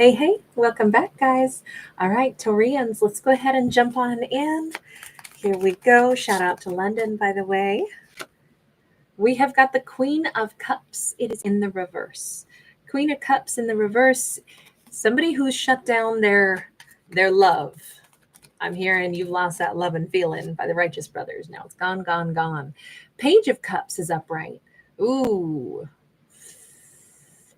Hey, welcome back, guys. All right, Taurians, let's go ahead and jump on in. Here we go. Shout out to London, by the way. We have got the Queen of Cups. It is in the reverse. Queen of Cups in the reverse. Somebody who's shut down their love. I'm hearing you've lost that love and feeling by the Righteous Brothers. Now it's gone, gone, gone. Page of Cups is upright. Ooh.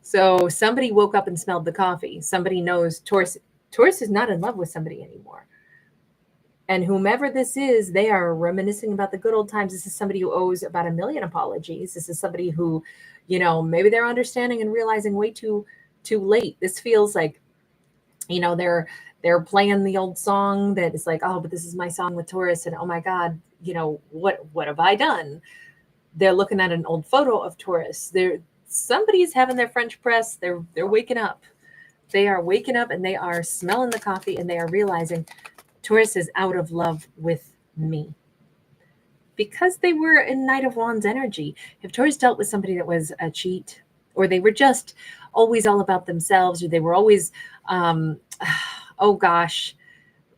So somebody woke up and smelled the coffee. Somebody knows Taurus is not in love with somebody anymore. And whomever this is, they are reminiscing about the good old times. This is somebody who owes about 1,000,000 apologies. This is somebody who, maybe they're understanding and realizing way too late. This feels like, they're playing the old song that is like, oh, but this is my song with Taurus, and oh my God, what have I done? They're looking at an old photo of Taurus. Somebody's having their French press. They're waking up. They are waking up and they are smelling the coffee and they are realizing Taurus is out of love with me. Because they were in Knight of Wands energy. If Taurus dealt with somebody that was a cheat, or they were just always all about themselves, or they were always, oh gosh,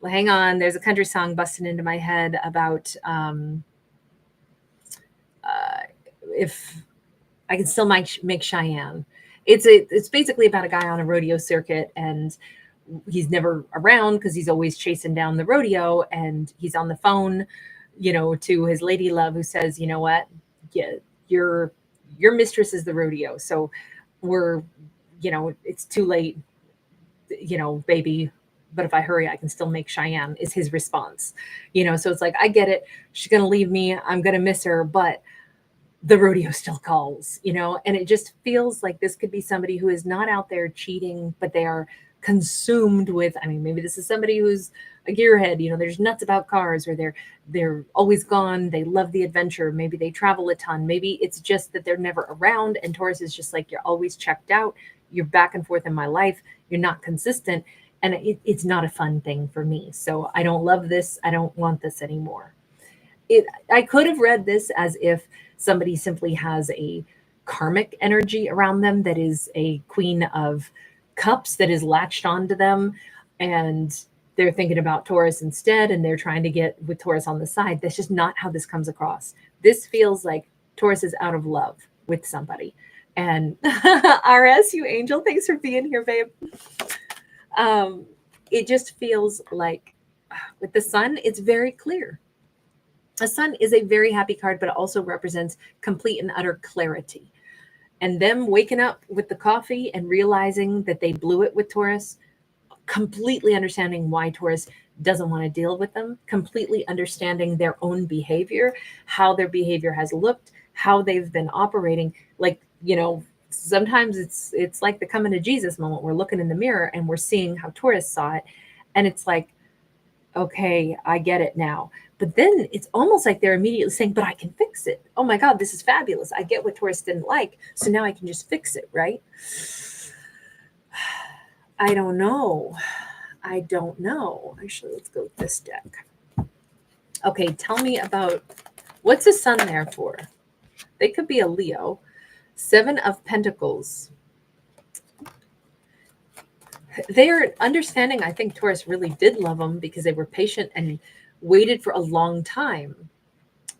hang on. There's a country song busting into my head about if I can still make Cheyenne. It's basically about a guy on a rodeo circuit, and he's never around because he's always chasing down the rodeo, and he's on the phone, to his lady love, who says, you know what, yeah, your mistress is the rodeo, so we're, it's too late, baby. But if I hurry, I can still make Cheyenne, is his response. So it's like, I get it. She's going to leave me. I'm going to miss her. But the rodeo still calls, and it just feels like this could be somebody who is not out there cheating, but they are consumed with, maybe this is somebody who's a gearhead, they're just nuts about cars, or they're always gone. They love the adventure. Maybe they travel a ton. Maybe it's just that they're never around. And Taurus is just like, you're always checked out. You're back and forth in my life. You're not consistent. And it's not a fun thing for me. So I don't love this. I don't want this anymore. I could have read this as if somebody simply has a karmic energy around them that is a Queen of Cups that is latched onto them, and they're thinking about Taurus instead, and they're trying to get with Taurus on the side. That's just not how this comes across. This feels like Taurus is out of love with somebody. And RS, you angel, thanks for being here, babe. It just feels like with the sun, it's very clear. The sun is a very happy card, but it also represents complete and utter clarity. And them waking up with the coffee and realizing that they blew it with Taurus, completely understanding why Taurus doesn't want to deal with them, completely understanding their own behavior, how their behavior has looked, how they've been operating. Like, sometimes it's like the coming to Jesus moment. We're looking in the mirror and we're seeing how Taurus saw it. And it's like, okay, I get it now. But then it's almost like they're immediately saying, but I can fix it. Oh my God, this is fabulous. I get what Taurus didn't like. So now I can just fix it, right? I don't know. Actually, let's go with this deck. Okay, tell me about, what's the sun there for? They could be a Leo. 7 of Pentacles. They're understanding, I think Taurus really did love them because they were patient and waited for a long time.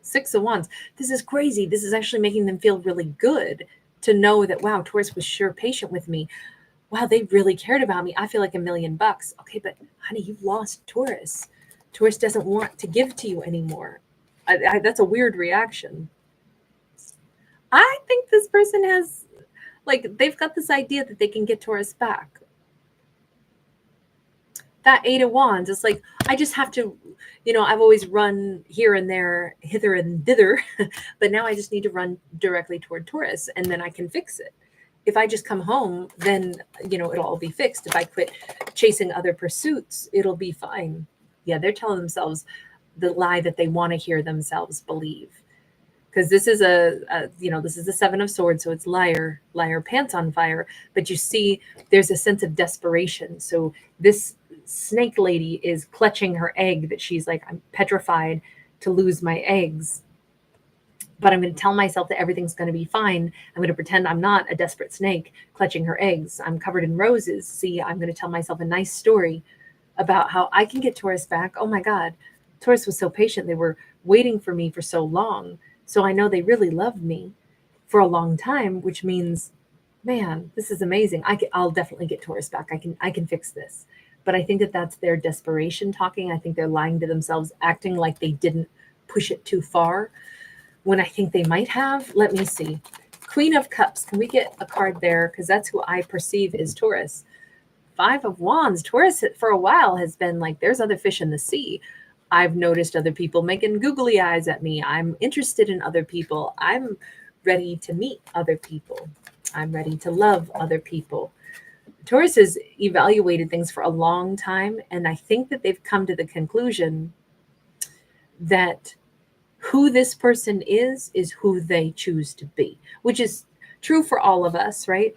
6 of Wands. This is crazy. This is actually making them feel really good to know that, wow, Taurus was sure patient with me. Wow, they really cared about me. I feel like $1,000,000. Okay, but honey, you've lost Taurus. Taurus doesn't want to give to you anymore. That's a weird reaction. I think this person has, they've got this idea that they can get Taurus back. That 8 of Wands is like, I just have to, I've always run here and there, hither and thither, but now I just need to run directly toward Taurus, and then I can fix it. If I just come home, then, it'll all be fixed. If I quit chasing other pursuits, it'll be fine. Yeah, they're telling themselves the lie that they want to hear themselves believe. Because this is this is the 7 of Swords, so it's liar, pants on fire. But you see, there's a sense of desperation. So this snake lady is clutching her egg that she's like, I'm petrified to lose my eggs. but I'm going to tell myself that everything's going to be fine. I'm going to pretend I'm not a desperate snake clutching her eggs. I'm covered in roses. See, I'm going to tell myself a nice story about how I can get Taurus back. Oh my God, Taurus was so patient. They were waiting for me for so long. So I know they really loved me for a long time, which means, man, this is amazing. I'll definitely get Taurus back. I can fix this. But I think that that's their desperation talking. I think they're lying to themselves, acting like they didn't push it too far when I think they might have. Let me see. Queen of Cups. Can we get a card there? Because that's who I perceive is Taurus. Five of Wands. Taurus for a while has been like, there's other fish in the sea. I've noticed other people making googly eyes at me. I'm interested in other people. I'm ready to meet other people. I'm ready to love other people. Taurus has evaluated things for a long time, and I think that they've come to the conclusion that who this person is who they choose to be, which is true for all of us, right?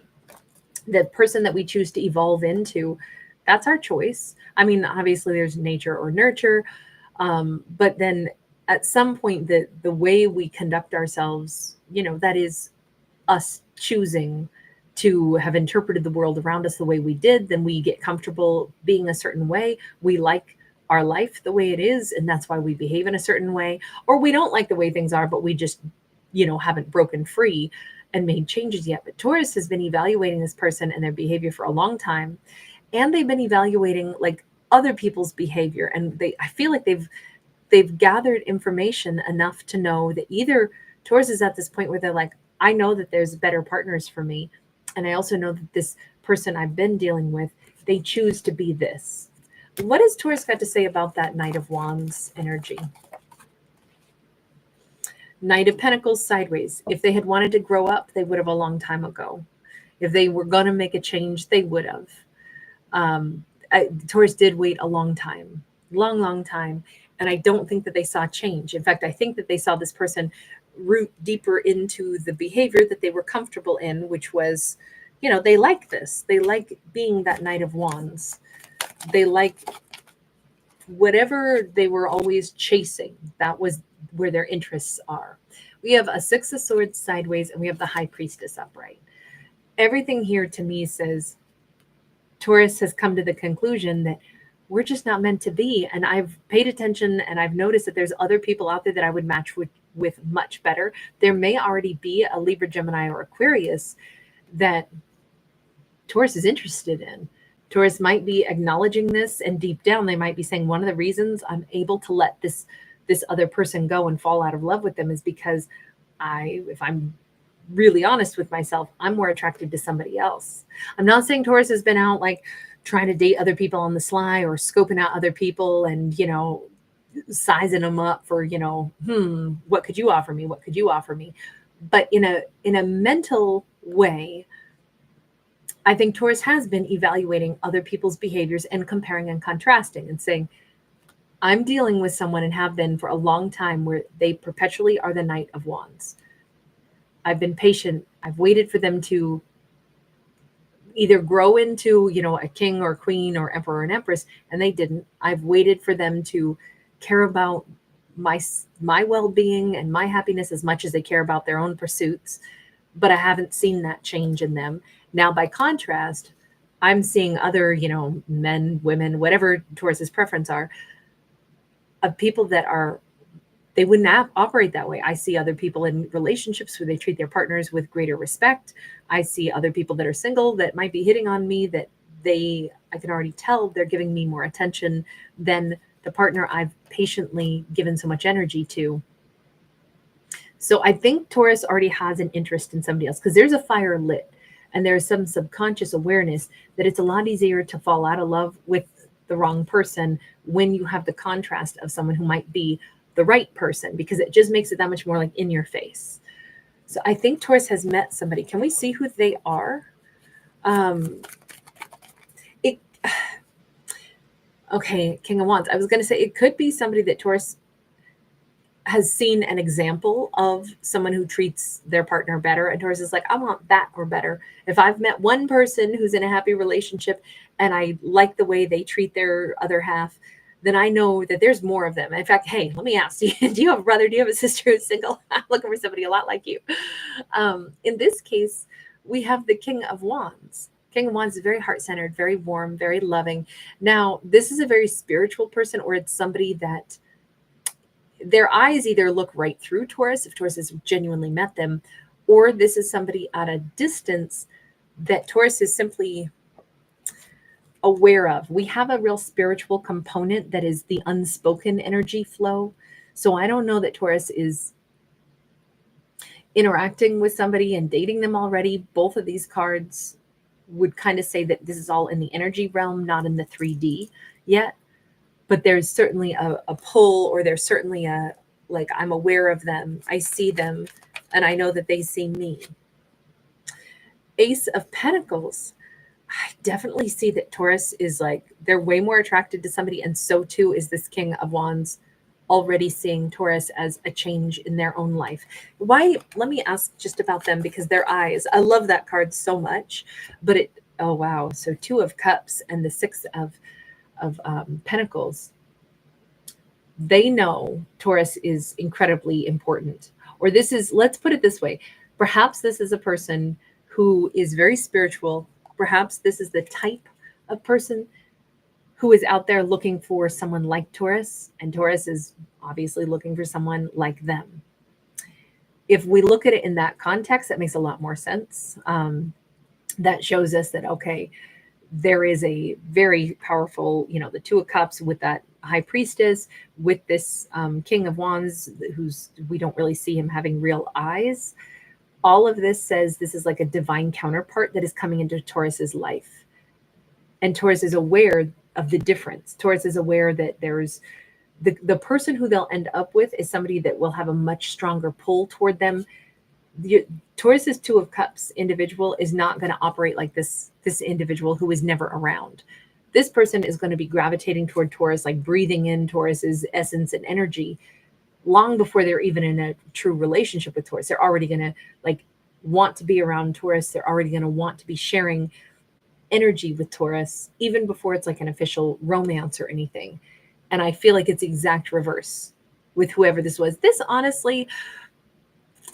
The person that we choose to evolve into, that's our choice. I mean, obviously there's nature or nurture, but then at some point the way we conduct ourselves, that is us choosing to have interpreted the world around us the way we did. Then we get comfortable being a certain way. We like our life the way it is, and that's why we behave in a certain way. Or we don't like the way things are, but we just, haven't broken free and made changes yet. But Taurus has been evaluating this person and their behavior for a long time, and they've been evaluating like other people's behavior, and I feel like they've gathered information enough to know that either Taurus is at this point where they're like, I know that there's better partners for me, and I also know that this person I've been dealing with, they choose to be this. What has Taurus got to say about that Knight of Wands energy? Knight of Pentacles sideways. If they had wanted to grow up, they would have a long time ago. If they were going to make a change, they would have. Taurus did wait a long time, long time. And I don't think that they saw change. In fact, I think that they saw this person root deeper into the behavior that they were comfortable in, which was, they like this. They like being that Knight of Wands. They like whatever they were always chasing. That was where their interests are. We have a Six of Swords sideways, and we have the High Priestess upright. Everything here to me says Taurus has come to the conclusion that we're just not meant to be. And I've paid attention, and I've noticed that there's other people out there that I would match with much better. There may already be a Libra, Gemini, or Aquarius that Taurus is interested in. Taurus might be acknowledging this, and deep down they might be saying, one of the reasons I'm able to let this other person go and fall out of love with them is because if I'm really honest with myself, I'm more attracted to somebody else. I'm not saying Taurus has been out like trying to date other people on the sly or scoping out other people and, sizing them up for, what could you offer me? What could you offer me? But in a mental way, I think Taurus has been evaluating other people's behaviors and comparing and contrasting and saying, I'm dealing with someone and have been for a long time where they perpetually are the Knight of Wands. I've been patient. I've waited for them to either grow into, a king or queen or emperor and empress, and they didn't. I've waited for them to care about my well-being and my happiness as much as they care about their own pursuits, but I haven't seen that change in them. Now, by contrast, I'm seeing other, men, women, whatever Taurus's preference are, of people that they wouldn't operate that way. I see other people in relationships where they treat their partners with greater respect. I see other people that are single that might be hitting on me that I can already tell they're giving me more attention than the partner I've patiently given so much energy to. So I think Taurus already has an interest in somebody else because there's a fire lit and there's some subconscious awareness that it's a lot easier to fall out of love with the wrong person when you have the contrast of someone who might be the right person, because it just makes it that much more like in your face. So I think Taurus has met somebody. Can we see who they are? Okay, King of Wands. I was going to say it could be somebody that Taurus has seen an example of someone who treats their partner better. And Taurus is like, I want that or better. If I've met one person who's in a happy relationship and I like the way they treat their other half, then I know that there's more of them. In fact, hey, let me ask you, do you have a brother? Do you have a sister who's single? I'm looking for somebody a lot like you. In this case, we have the King of Wands. King of Wands is very heart-centered, very warm, very loving. Now, this is a very spiritual person, or it's somebody that their eyes either look right through Taurus, if Taurus has genuinely met them, or this is somebody at a distance that Taurus is simply aware of. We have a real spiritual component that is the unspoken energy flow. So I don't know that Taurus is interacting with somebody and dating them already. Both of these cards would kind of say that this is all in the energy realm, not in the 3D yet. But there's certainly a pull, or there's certainly a, like, I'm aware of them, I see them, and I know that they see me. Ace of Pentacles. I definitely see that Taurus is like, they're way more attracted to somebody, and so too is this King of Wands, already seeing Taurus as a change in their own life. Why? Let me ask just about them, because their eyes, I love that card so much, but it, oh wow. So 2 of Cups and the 6 of Pentacles. They know Taurus is incredibly important. Or this is, let's put it this way, perhaps this is a person who is very spiritual. Perhaps this is the type of person who is out there looking for someone like Taurus, and Taurus is obviously looking for someone like them. If we look at it in that context, that makes a lot more sense. That shows us that, okay, there is a very powerful, the 2 of Cups with that High Priestess, with this King of Wands, we don't really see him having real eyes. All of this says this is like a divine counterpart that is coming into Taurus's life. And Taurus is aware of the difference. Taurus is aware that there's the person who they'll end up with is somebody that will have a much stronger pull toward them. Taurus's 2 of Cups individual is not going to operate like this individual who is never around. This person is going to be gravitating toward Taurus, like breathing in Taurus's essence and energy long before they're even in a true relationship with Taurus. They're already going to like want to be around Taurus. They're already going to want to be sharing energy with Taurus, even before it's like an official romance or anything. And I feel like it's exact reverse with whoever this was. This honestly,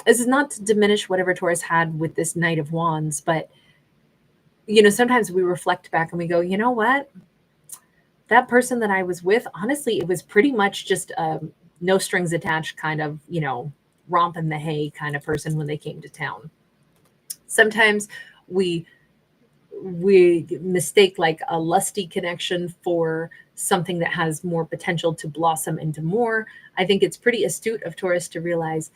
this is not to diminish whatever Taurus had with this Knight of Wands, but sometimes we reflect back and we go, you know what? That person that I was with, honestly, it was pretty much just a no strings attached kind of, romp in the hay kind of person when they came to town. Sometimes we mistake like a lusty connection for something that has more potential to blossom into more. I think it's pretty astute of Taurus to realize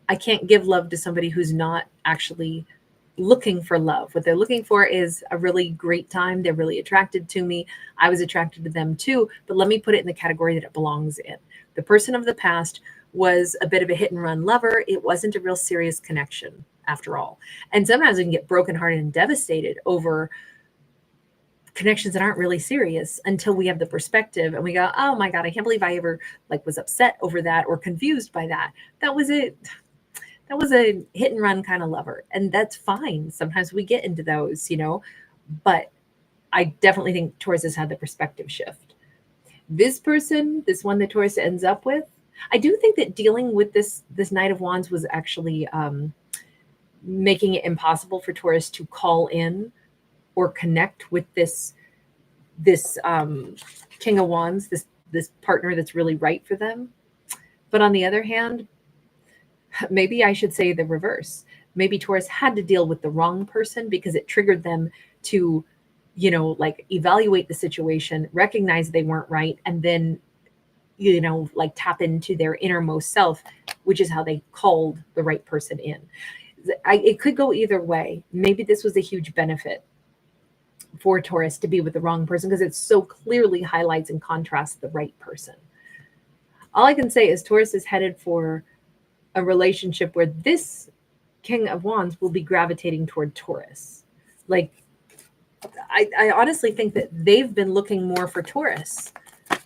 I can't give love to somebody who's not actually looking for love. What they're looking for is a really great time. They're really attracted to me. I was attracted to them too, but let me put it in the category that it belongs in. The person of the past was a bit of a hit and run lover. It wasn't a real serious connection after all. And sometimes we can get brokenhearted and devastated over connections that aren't really serious until we have the perspective and we go, oh my God, I can't believe I ever was upset over that or confused by that. That was it. That was a hit and run kind of lover. And that's fine. Sometimes we get into those, but I definitely think Taurus has had the perspective shift. This person, this one that Taurus ends up with, I do think that dealing with this Knight of Wands was actually making it impossible for Taurus to call in or connect with this King of Wands, this partner that's really right for them. But on the other hand, maybe I should say the reverse. Maybe Taurus had to deal with the wrong person because it triggered them to, evaluate the situation, recognize they weren't right, and then, tap into their innermost self, which is how they called the right person in. It could go either way. Maybe this was a huge benefit for Taurus to be with the wrong person because it so clearly highlights and contrasts the right person. All I can say is Taurus is headed for a relationship where this King of Wands will be gravitating toward Taurus. I honestly think that they've been looking more for Taurus.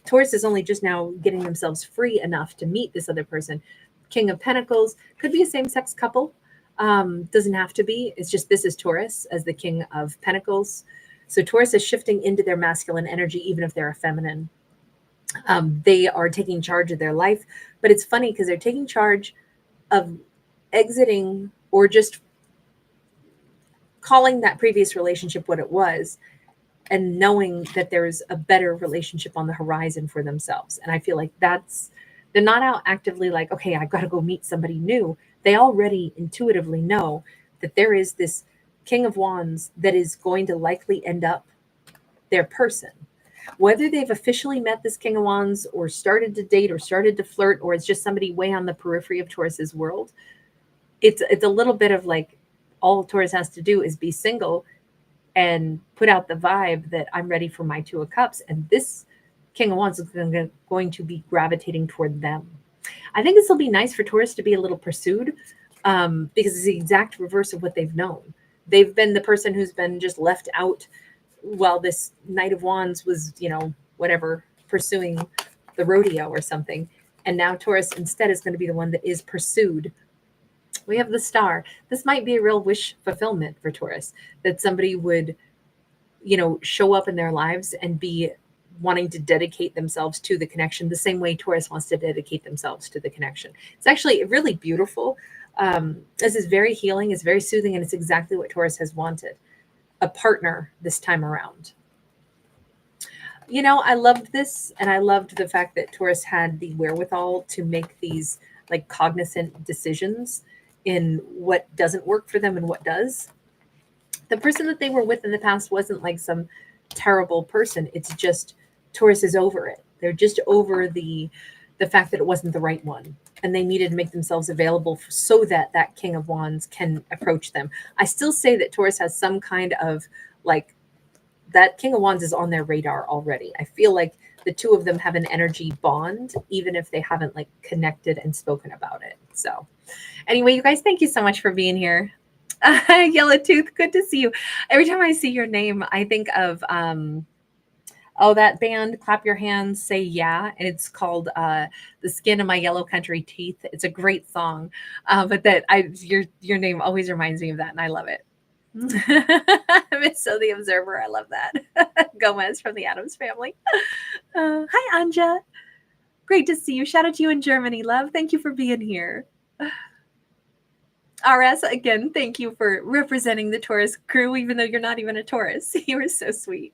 Taurus is only just now getting themselves free enough to meet this other person. King of Pentacles could be a same-sex couple. Doesn't have to be. It's just this is Taurus as the King of Pentacles. So Taurus is shifting into their masculine energy, even if they're a feminine. They are taking charge of their life, but it's funny because they're taking charge of exiting or just calling that previous relationship what it was and knowing that there's a better relationship on the horizon for themselves. And I feel like they're not out actively like, okay, I've got to go meet somebody new. They already intuitively know that there is this King of Wands that is going to likely end up their person. Whether they've officially met this King of Wands or started to date or started to flirt, or it's just somebody way on the periphery of Taurus's world, it's a little bit of like all Taurus has to do is be single and put out the vibe that I'm ready for my Two of Cups. And this King of Wands is going to be gravitating toward them. I think this will be nice for Taurus to be a little pursued because it's the exact reverse of what they've known. They've been the person who's been just left out while this Knight of Wands was, whatever, pursuing the rodeo or something. And now Taurus instead is going to be the one that is pursued. We have the Star. This might be a real wish fulfillment for Taurus, that somebody would, show up in their lives and be wanting to dedicate themselves to the connection the same way Taurus wants to dedicate themselves to the connection. It's actually really beautiful. This is very healing. It's very soothing. And it's exactly what Taurus has wanted. A partner this time around. I loved this, and I loved the fact that Taurus had the wherewithal to make these like cognizant decisions in what doesn't work for them and what does. The person that they were with in the past wasn't like some terrible person. It's just Taurus is over it. They're just over the fact that it wasn't the right one. And they needed to make themselves available so that that King of Wands can approach them. I still say that Taurus has some kind of like that King of Wands is on their radar already. I feel like the two of them have an energy bond, even if they haven't like connected and spoken about it. So anyway, you guys, thank you so much for being here. Yellow Tooth, good to see you. Every time I see your name, I think of that band, Clap Your Hands, Say Yeah, and it's called The Skin of My Yellow Country Teeth. It's a great song, but your name always reminds me of that, and I love it. Miss So the Observer, I love that. Gomez from the Addams Family. Hi, Anja. Great to see you. Shout out to you in Germany, love. Thank you for being here. RS, again, thank you for representing the Taurus crew, even though you're not even a Taurus. You were so sweet.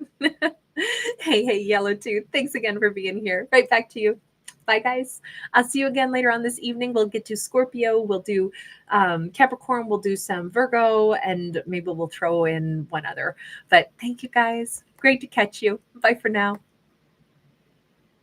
Hey, Yellow Tooth. Thanks again for being here. Right back to you. Bye, guys. I'll see you again later on this evening. We'll get to Scorpio. We'll do Capricorn. We'll do some Virgo, and maybe we'll throw in one other. But thank you, guys. Great to catch you. Bye for now.